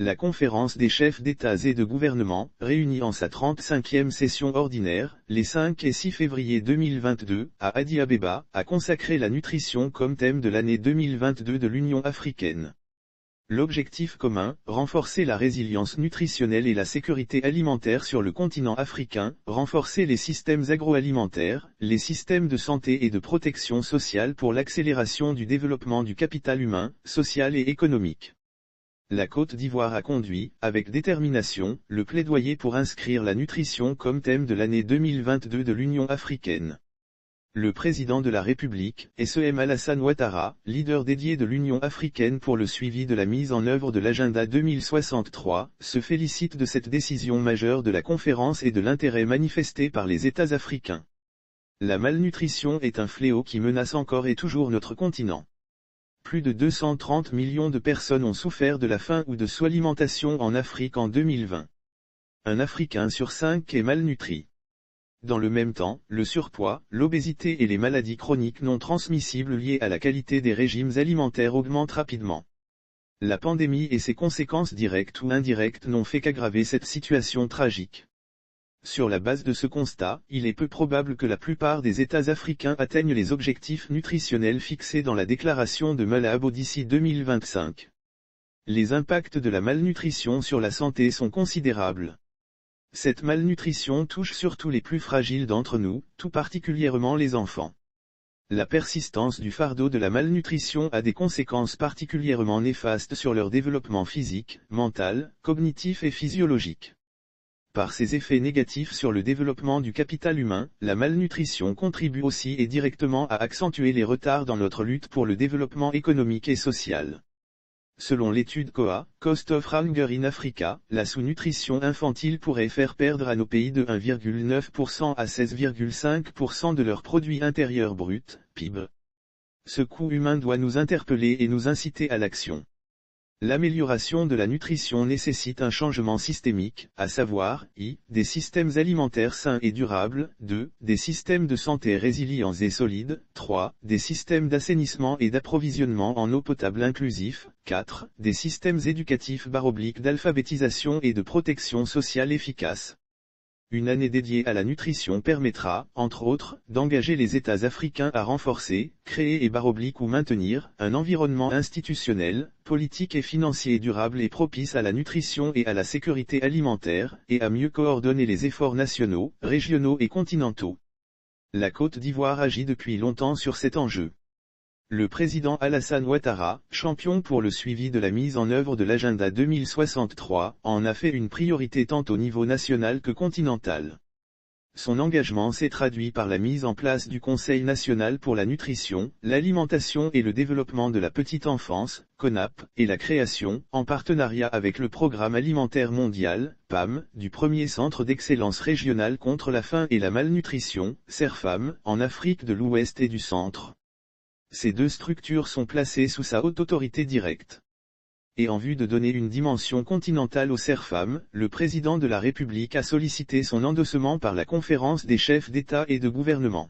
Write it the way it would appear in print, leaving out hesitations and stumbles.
La conférence des chefs d'États et de gouvernement, réunie en sa 35e session ordinaire, les 5 et 6 février 2022, à Addis Abeba, a consacré la nutrition comme thème de l'année 2022 de l'Union africaine. L'objectif commun, renforcer la résilience nutritionnelle et la sécurité alimentaire sur le continent africain, renforcer les systèmes agroalimentaires, les systèmes de santé et de protection sociale pour l'accélération du développement du capital humain, social et économique. La Côte d'Ivoire a conduit, avec détermination, le plaidoyer pour inscrire la nutrition comme thème de l'année 2022 de l'Union africaine. Le président de la République, S.E.M. Alassane Ouattara, leader dédié de l'Union africaine pour le suivi de la mise en œuvre de l'agenda 2063, se félicite de cette décision majeure de la conférence et de l'intérêt manifesté par les États africains. La malnutrition est un fléau qui menace encore et toujours notre continent. Plus de 230 millions de personnes ont souffert de la faim ou de sous-alimentation en Afrique en 2020. Un Africain sur 5 est malnutri. Dans le même temps, le surpoids, l'obésité et les maladies chroniques non transmissibles liées à la qualité des régimes alimentaires augmentent rapidement. La pandémie et ses conséquences directes ou indirectes n'ont fait qu'aggraver cette situation tragique. Sur la base de ce constat, il est peu probable que la plupart des États africains atteignent les objectifs nutritionnels fixés dans la déclaration de Malabo d'ici 2025. Les impacts de la malnutrition sur la santé sont considérables. Cette malnutrition touche surtout les plus fragiles d'entre nous, tout particulièrement les enfants. La persistance du fardeau de la malnutrition a des conséquences particulièrement néfastes sur leur développement physique, mental, cognitif et physiologique. Par ses effets négatifs sur le développement du capital humain, la malnutrition contribue aussi et directement à accentuer les retards dans notre lutte pour le développement économique et social. Selon l'étude COA, Cost of Hunger in Africa, la sous-nutrition infantile pourrait faire perdre à nos pays de 1,9% à 16,5% de leur produit intérieur brut, PIB. Ce coût humain doit nous interpeller et nous inciter à l'action. L'amélioration de la nutrition nécessite un changement systémique, à savoir, des systèmes alimentaires sains et durables, 2, des systèmes de santé résilients et solides, 3, des systèmes d'assainissement et d'approvisionnement en eau potable inclusifs, 4, des systèmes éducatifs d'alphabétisation et de protection sociale efficaces. Une année dédiée à la nutrition permettra, entre autres, d'engager les États africains à renforcer, créer et ou maintenir, un environnement institutionnel, politique et financier durable et propice à la nutrition et à la sécurité alimentaire, et à mieux coordonner les efforts nationaux, régionaux et continentaux. La Côte d'Ivoire agit depuis longtemps sur cet enjeu. Le président Alassane Ouattara, champion pour le suivi de la mise en œuvre de l'agenda 2063, en a fait une priorité tant au niveau national que continental. Son engagement s'est traduit par la mise en place du Conseil national pour la nutrition, l'alimentation et le développement de la petite enfance, CONAP, et la création, en partenariat avec le Programme alimentaire mondial, PAM, du premier centre d'excellence régional contre la faim et la malnutrition, CERFAM, en Afrique de l'Ouest et du Centre. Ces deux structures sont placées sous sa haute autorité directe. Et en vue de donner une dimension continentale au CERFAM, le président de la République a sollicité son endossement par la conférence des chefs d'État et de gouvernement.